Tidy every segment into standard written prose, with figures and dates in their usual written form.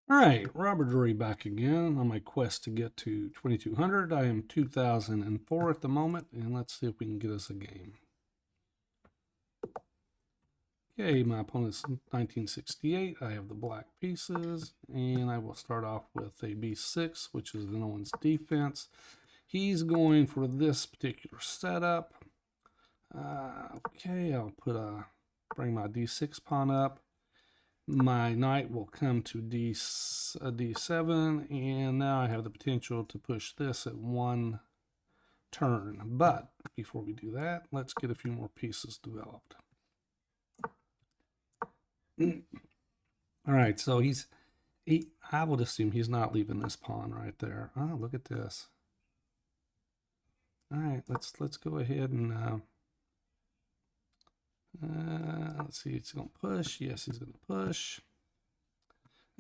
All right, Robert Drury back again on my quest to get to 2200. I am 2004 at the moment, and let's see if we can get us a game. Okay, my opponent's 1968. I have the black pieces, and I will start off with a b6, which is no one's defense. He's going for this particular setup. Okay, I'll bring my d6 pawn up. My knight will come to d7, and now I have the potential to push this at one turn. But before we do that, let's get a few more pieces developed. All right, so I would assume he's not leaving this pawn right there. Oh, look at this. All right, let's go ahead and let's see. It's going to push. Yes, he's going to push.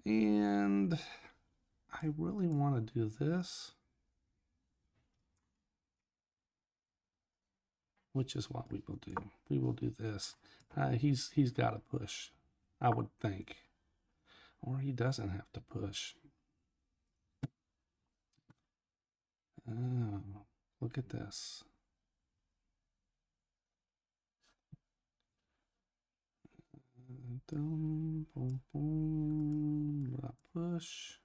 And I really want to do this, which is what we will do. We will do this. He's got to push, I would think, or he doesn't have to push. Oh, look at this. Boom, boom, boom. Push.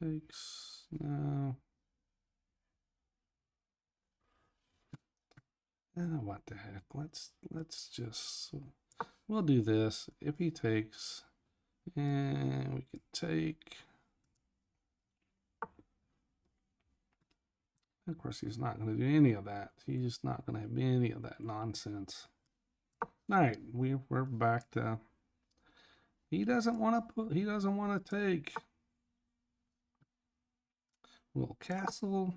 Takes. No. What the heck? Let's just. We'll do this. If he takes, and we can take. Of course, he's not going to do any of that. He's not going to have any of that nonsense. All right, we're back to. He doesn't want to put. He doesn't want to take. We'll castle.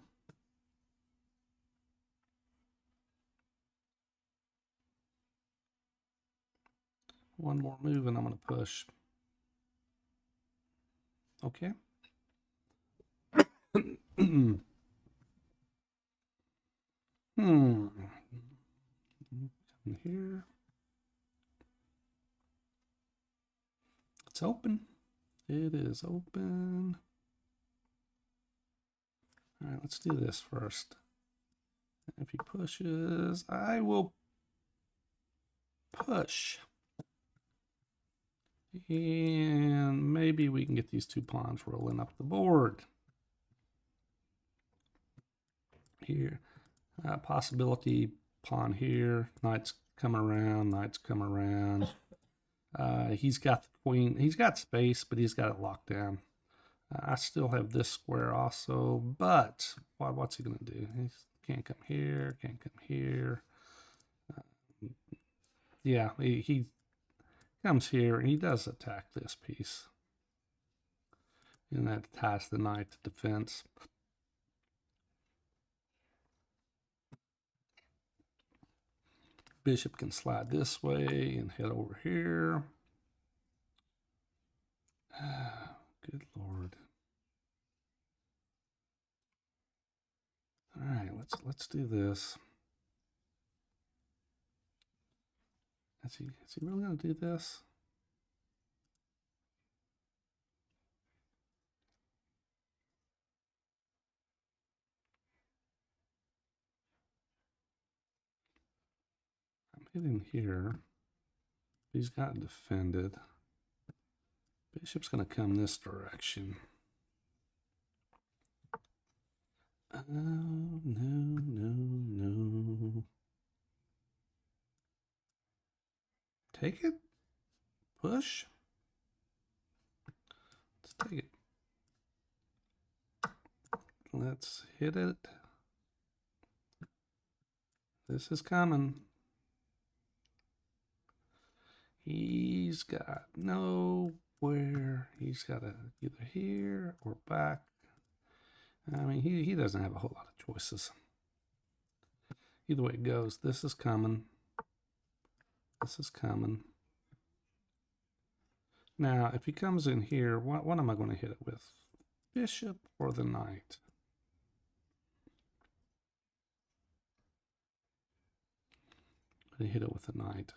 One more move, and I'm going to push. Okay. Come here. It's open. It is open. All right, let's do this first. If he pushes, I will push. And maybe we can get these two pawns rolling up the board. Here, possibility pawn here, knights come around, knights come around. He's got the queen, he's got space, but he's got it locked down. I still have this square also, but what's he going to do? He can't come here, can't come here. Yeah, he comes here and he does attack this piece. And that ties the knight to defense. Bishop can slide this way and head over here. Good Lord. All right, let's do this. Is he really going to do this? I'm hitting here. He's got defended. Bishop's going to come this direction. Oh, no. Take it? Push? Let's take it. Let's hit it. This is coming. He's got nowhere. He's got to either here or back. I mean, he doesn't have a whole lot of choices. Either way it goes, this is coming. This is coming. Now, if he comes in here, what am I going to hit it with? Bishop or the knight? I'm going to hit it with the knight.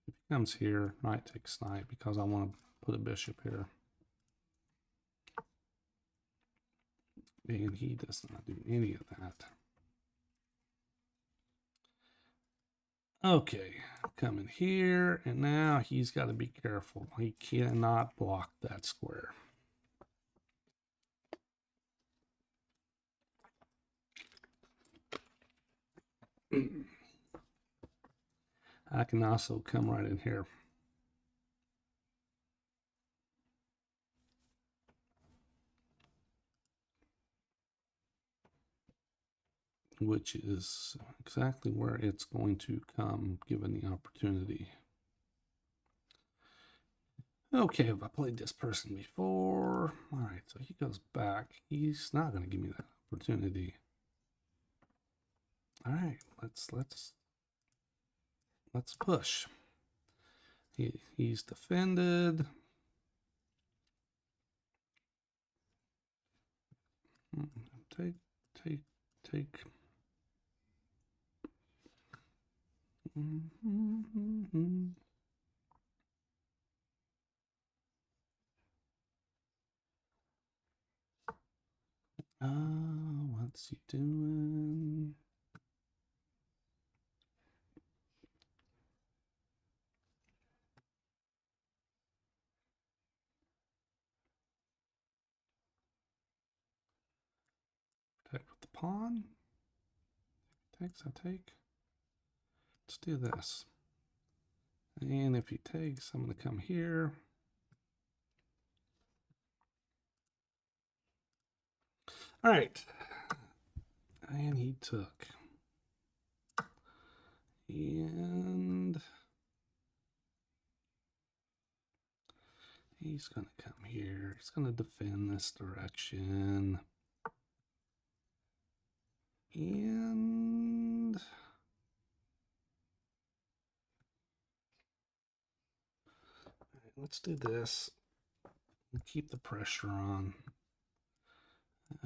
If he comes here, knight takes knight because I want to put a bishop here. And he does not do any of that. Okay, coming here, and now he's got to be careful. He cannot block that square. I can also come right in here. Which is exactly where it's going to come given the opportunity. Okay, have I played this person before? All right, so he goes back. He's not going to give me that opportunity. All right, let's push. He's defended. Take. What's he doing? Protect with the pawn. Takes, I take. Let's do this. And if he takes, I'm going to come here. All right. And he took. And he's going to come here. He's going to defend this direction. And let's do this. Keep the pressure on.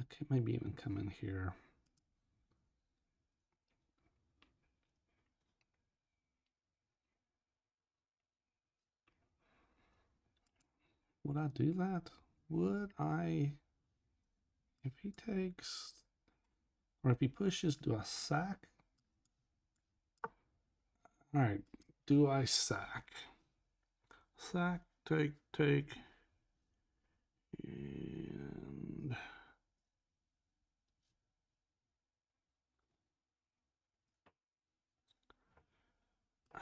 Okay, maybe even come in here. Would I do that? Would I, if he takes, or if he pushes, do I sack? All right, do I sack? Sack, take, and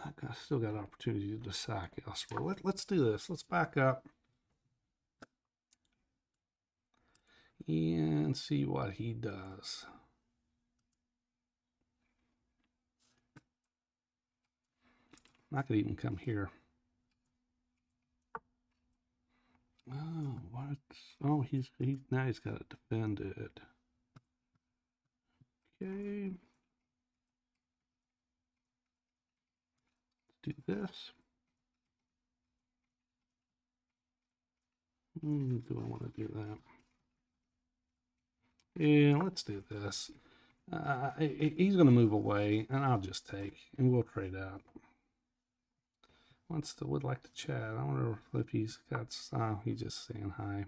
I still got an opportunity to sack elsewhere. Let's do this. Let's back up and see what he does. I could even come here. Oh, what? Oh, now he's got to defend it. Okay. Let's do this. Do I want to do that? Yeah, let's do this. He's going to move away, and I'll just take, and we'll trade out. Would like to chat. I wonder if he's got. He's just saying hi.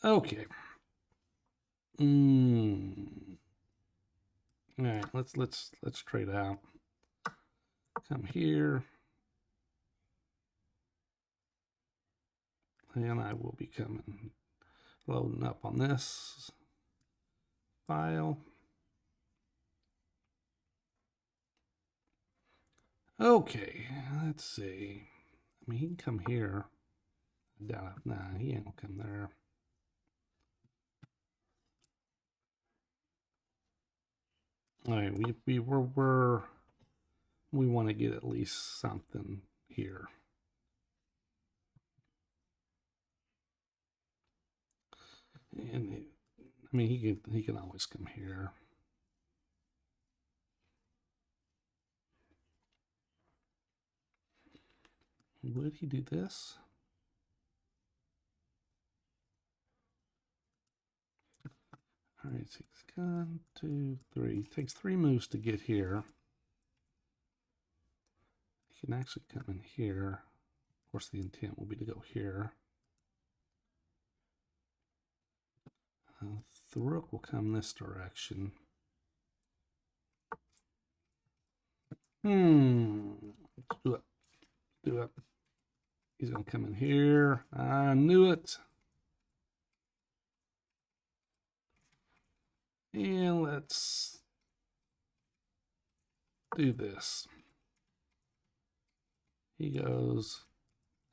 Okay. All right. Let's trade out. Come here, and I will be loading up on this file. Okay, let's see. I mean, he can come here. I doubt it. Nah, he ain't gonna come there. All right, we want to get at least something here. And I mean, he can always come here. Would he do this? All right, 1, 2, 3. It takes 3 moves to get here. He can actually come in here. Of course, the intent will be to go here. the rook will come this direction. Let's do it. Do it. He's going to come in here. I knew it. And let's do this. He goes,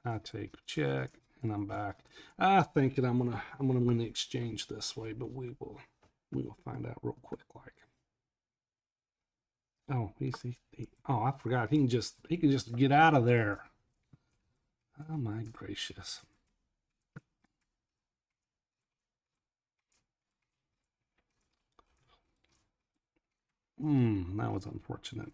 I take check, and I'm back. I think that I'm gonna win the exchange this way, but we will find out real quick. Like, oh, oh, I forgot. He can just get out of there. Oh my gracious. That was unfortunate.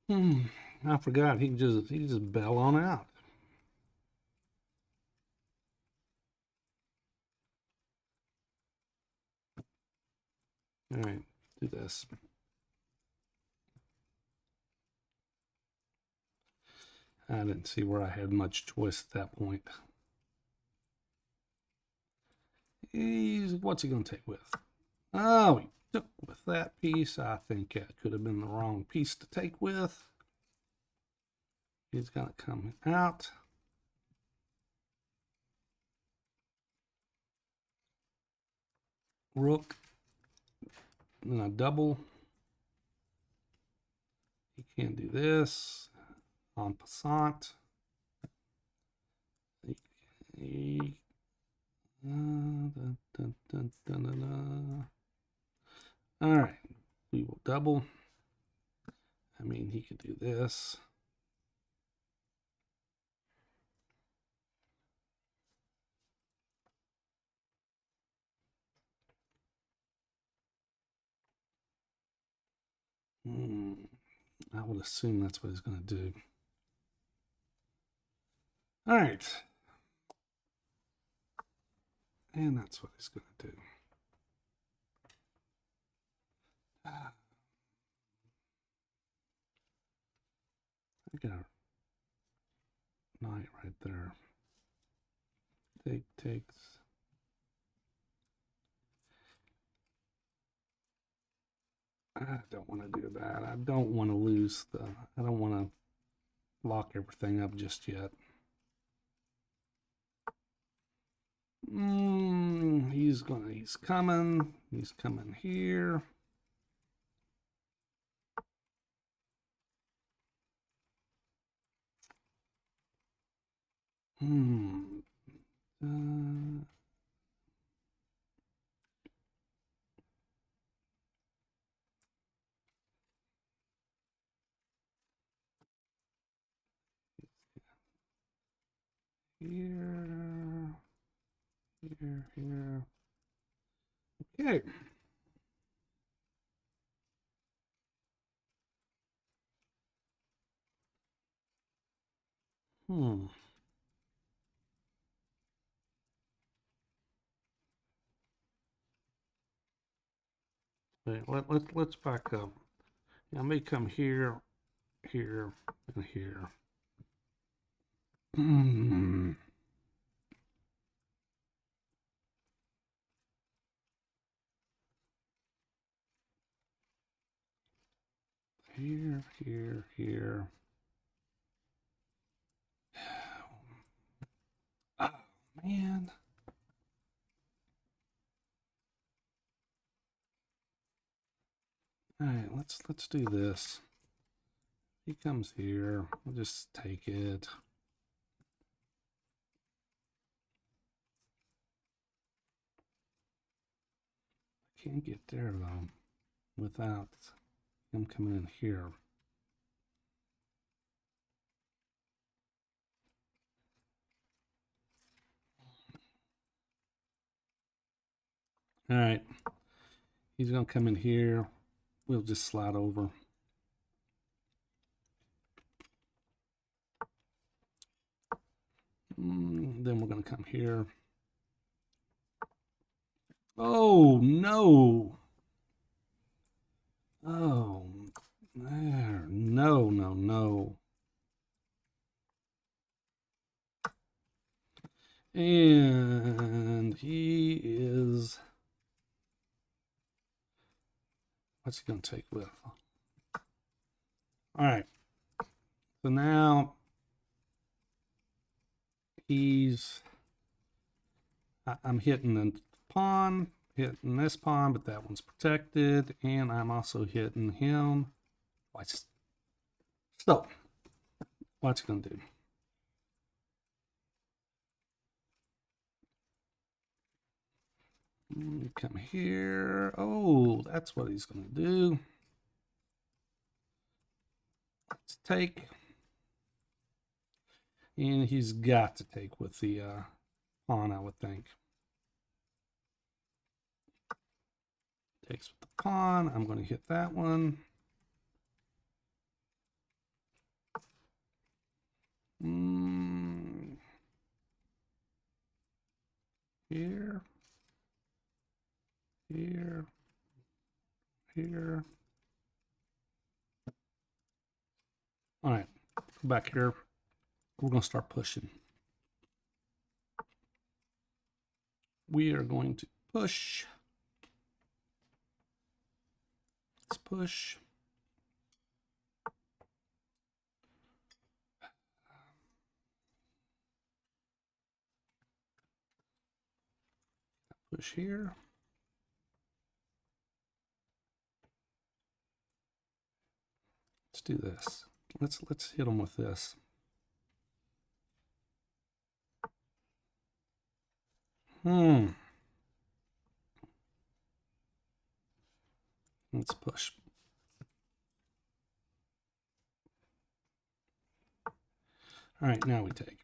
I forgot. He just bail on out. All right, do this. I didn't see where I had much choice at that point. What's he going to take with? Oh, he took with that piece. I think that could have been the wrong piece to take with. He's going to come out. Rook. Then a double. He can't do this. En passant. All right, we will double. I mean, he could do this. I would assume that's what he's going to do. All right. And that's what he's going to do. I got a knight right there. Takes. I don't want to do that. I don't want to lose I don't want to lock everything up just yet. He's coming. He's coming here. Here. Okay. Wait, let's back up. I may come here, here, and here. Here. Oh, man. All right, let's do this. He comes here. We'll just take it. I can't get there though without him coming in here. All right. He's going to come in here. We'll just slide over. Then we're going to come here. Oh, no. Oh, there. No. And he is... What's he going to take with? All right. So now I'm hitting the pawn, hitting this pawn, but that one's protected, and I'm also hitting him twice. So, what's he going to do? Come here. Oh, that's what he's going to do. Let's take. And he's got to take with the pawn, I would think. Takes with the pawn. I'm going to hit that one. Here. Here. Here. All right. Go back here. We're going to start pushing. We are going to push. Let's push. Push here. Let's do this. Let's hit them with this. Let's push. All right, now we take.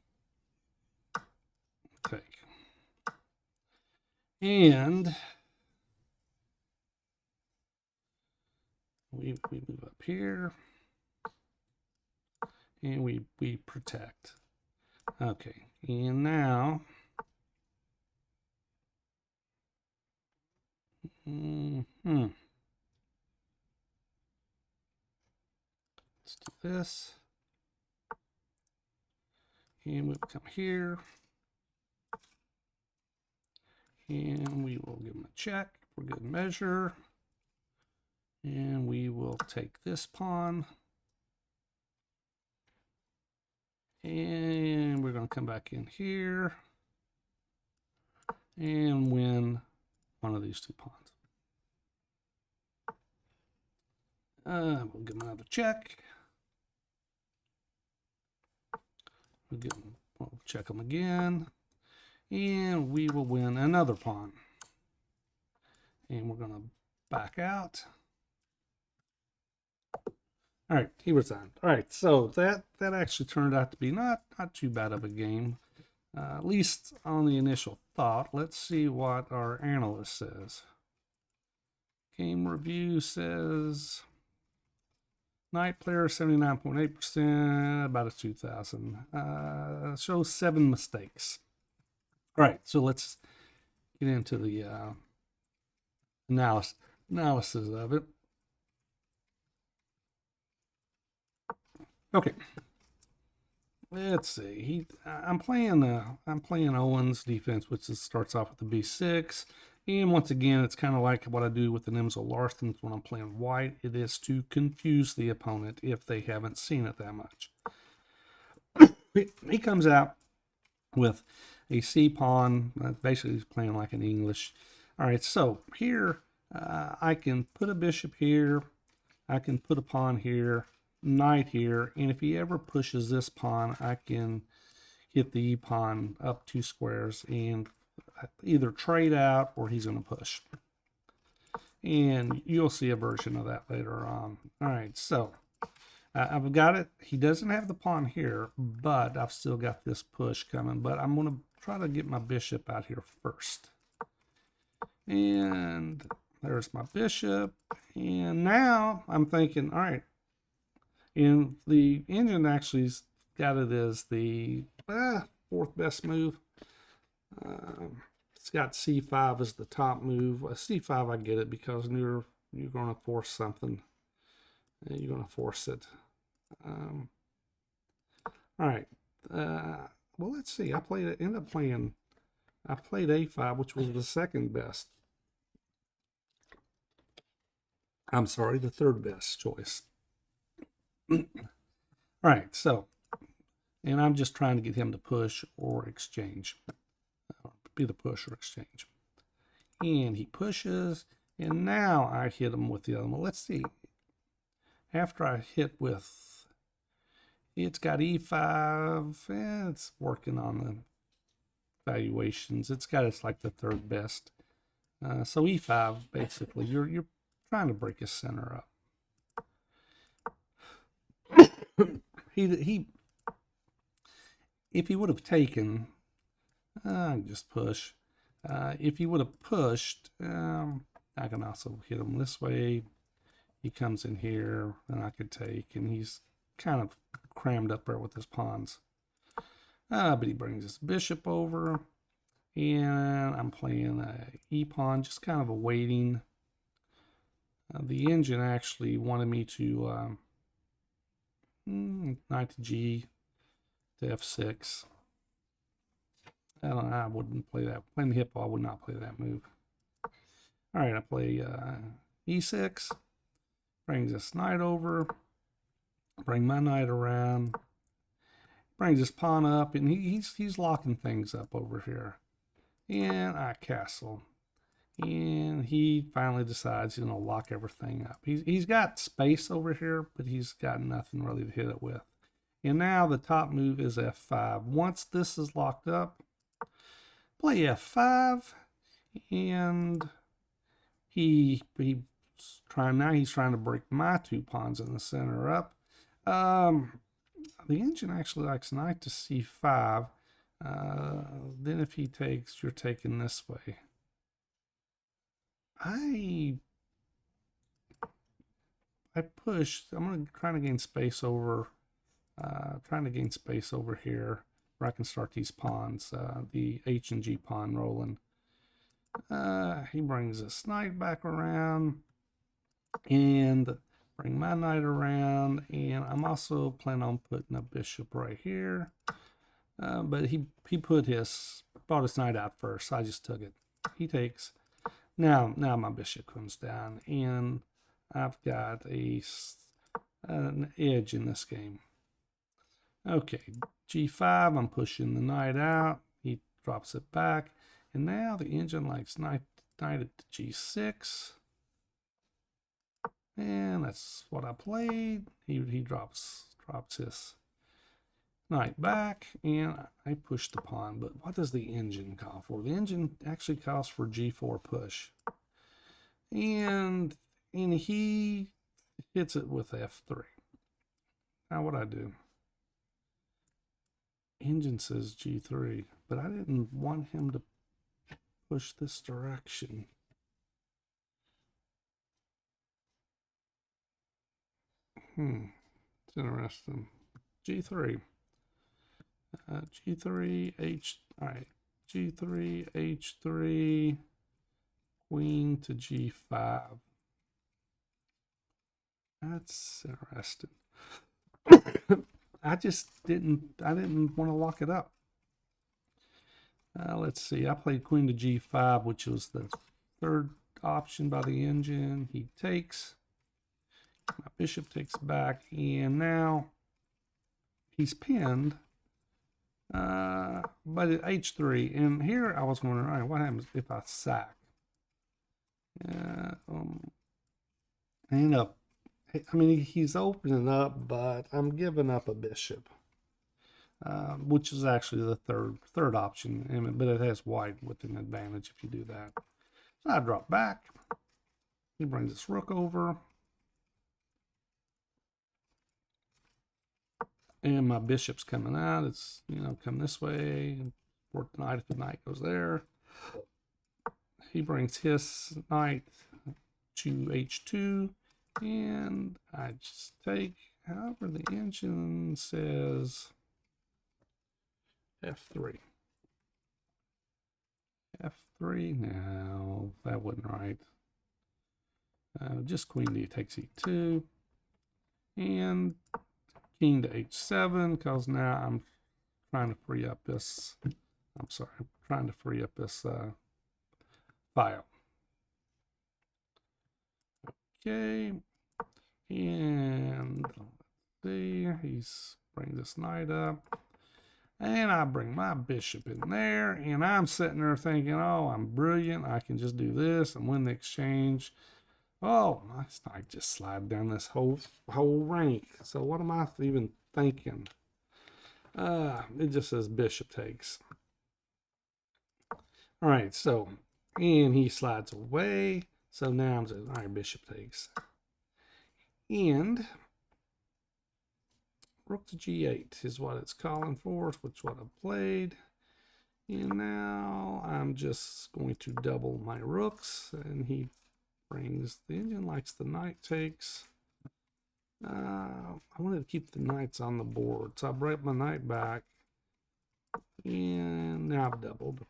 And we move up here. And we protect. Okay, and now let's do this. And we'll come here. And we will give him a check for good measure. And we will take this pawn. And we're going to come back in here and win one of these two pawns. We'll give him another check. We'll check him again. And we will win another pawn. And we're going to back out. All right, he resigned. All right, so that actually turned out to be not too bad of a game, at least on the initial thought. Let's see what our analyst says. Game review says knight player 79.8%, about a 2,000. Shows 7 mistakes. All right, so let's get into the analysis of it. Okay, let's see. I'm playing Owen's defense, which starts off with the b6, and once again, it's kind of like what I do with the Nimzo Larsen's when I'm playing white. It is to confuse the opponent if they haven't seen it that much. He comes out with a c pawn. Basically, he's playing like an English. All right, so here I can put a bishop here. I can put a pawn here. Knight here, and if he ever pushes this pawn, I can hit the e-pawn up 2 squares and either trade out or he's going to push. And you'll see a version of that later on. All right, so I've got it. He doesn't have the pawn here, but I've still got this push coming. But I'm going to try to get my bishop out here first. And there's my bishop. And now I'm thinking, all right, and the engine actually got it as the 4th best move. It's got c5 as the top move. c5, I get it because you're going to force something. You're going to force it. All right. well, let's see. I played A5, which was the second best. I'm sorry, the third best choice. All right, so, and I'm just trying to get him to push or exchange. Be the push or exchange. And he pushes, and now I hit him with the other one. Let's see. After I hit with, it's got E5, and it's working on the valuations. It's got it's like the third best. So E5, basically, you're trying to break his center up. he if he would have taken, just push. If he would have pushed, I can also hit him this way. He comes in here, and I could take, and he's kind of crammed up there with his pawns. But he brings his bishop over, and I'm playing a e-pawn, just kind of a waiting. The engine actually wanted me to knight to G to F6. I wouldn't play that. Playing the Hippo, I would not play that move. All right, I play E6. Brings this knight over. Bring my knight around. Brings his pawn up, and he's locking things up over here. And I castle. And he finally decides he's going to lock everything up. He's got space over here, but he's got nothing really to hit it with. And now the top move is F5. Once this is locked up, play F5, and he's trying to break my two pawns in the center up. The engine actually likes knight to C5. Then if he takes, you're taking this way. I pushed. I'm going to try to gain space over. Trying to gain space over here where I can start these pawns. The H and G pawn rolling. He brings this knight back around, and bring my knight around, and I'm also planning on putting a bishop right here. But he brought his knight out first, so I just took it. He takes. Now my bishop comes down, and I've got an edge in this game. Okay, G5, I'm pushing the knight out. He drops it back, and now the engine likes knight at G6. And that's what I played. He drops his knight back, and I push the pawn. But what does the engine call for? The engine actually calls for G4 push. And he hits it with F3. Now what I do? Engine says G3, but I didn't want him to push this direction. It's interesting. G3. G3, H. All right. G3, H3, queen to G5. That's interesting. I didn't want to lock it up. Let's see. I played queen to G5, which was the third option by the engine. He takes. My bishop takes back, and now he's pinned. But at H3, and here I was wondering, all right, what happens if I sack? He's opening up, but I'm giving up a bishop, which is actually the third option, but it has white with an advantage if you do that. So I drop back. He brings this rook over. And my bishop's coming out. It's, come this way. Work the knight if the knight goes there. He brings his knight to H2. And I just take, however the engine says, F3. F3, no, that wasn't right. Just queen D takes E2. And king to H7, because now I'm trying to free up this. I'm sorry, I'm trying to free up this file. Okay, and let's see, he's bring this knight up, and I bring my bishop in there, and I'm sitting there thinking, oh, I'm brilliant. I can just do this and win the exchange. Oh, nice knight just slide down this whole rank. So what am I even thinking? It just says bishop takes. All right, so, and he slides away. So now I'm saying, all right, bishop takes. And rook to g8 is what it's calling for, which is what I played. And now I'm just going to double my rooks, and he brings, the engine likes the knight takes. I wanted to keep the knights on the board, so I brought my knight back, and now I've doubled.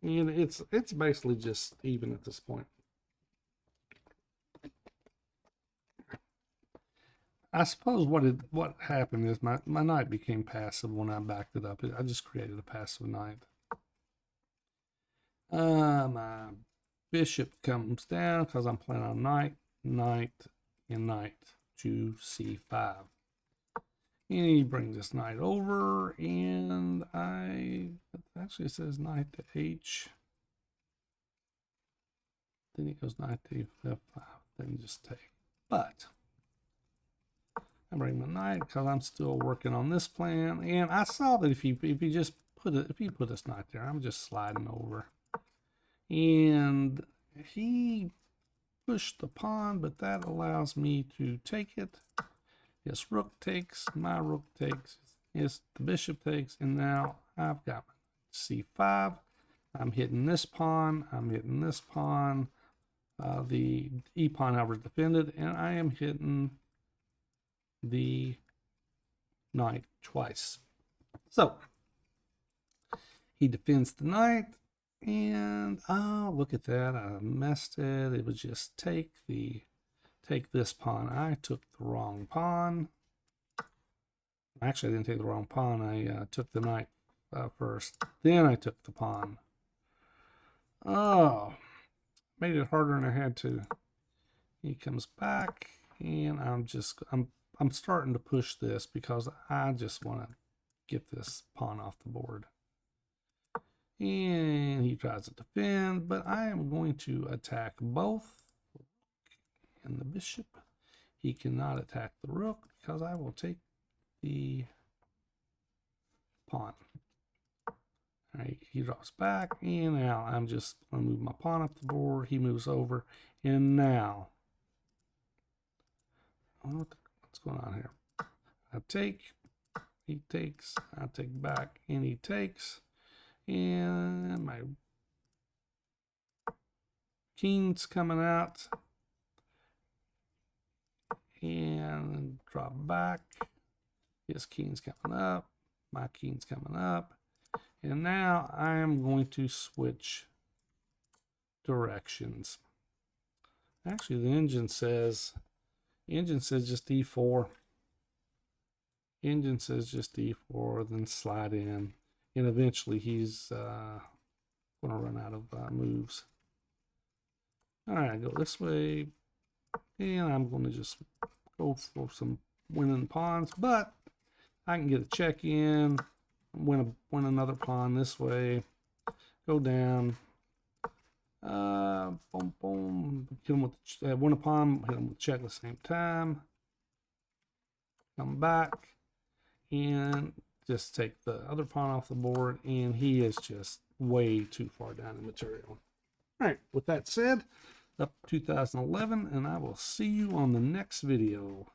And it's basically just even at this point. I suppose what happened is my knight became passive when I backed it up. I just created a passive knight. My bishop comes down because I'm playing on knight, and knight to c5. And he brings this knight over, and actually it says knight to h. Then he goes knight to f5. Then just take. But I bring my knight because I'm still working on this plan, and I saw that if he put this knight there, I'm just sliding over. And he pushed the pawn, but that allows me to take it. His rook takes, my rook takes, the bishop takes, and now I've got c5. I'm hitting this pawn, I'm hitting this pawn. The e pawn, however, is defended, and I am hitting the knight twice. So he defends the knight, and oh, look at that, I messed it. It was just take this pawn. I took the wrong pawn. Actually, I didn't take the wrong pawn. I took the knight first. Then I took the pawn. Oh, made it harder than I had to. He comes back, and I'm starting to push this because I just want to get this pawn off the board. And he tries to defend, but I am going to attack both and the bishop. He cannot attack the rook because I will take the pawn. All right, he drops back, and now I'm just going to move my pawn up the board. He moves over, and now what's going on here? I take, he takes, I take back, and he takes, and my king's coming out. And drop back. His king's coming up. My king's coming up. And now I am going to switch directions. Actually, the engine says just e4. Engine says just e4, then slide in. And eventually he's going to run out of moves. All right, go this way. And I'm going to just go for some winning pawns, but I can get a check in, win another pawn this way, go down, boom, boom, hit him with win a pawn, hit him with check at the same time, come back, and just take the other pawn off the board, and he is just way too far down in material. All right, with that said, up 2011, and I will see you on the next video.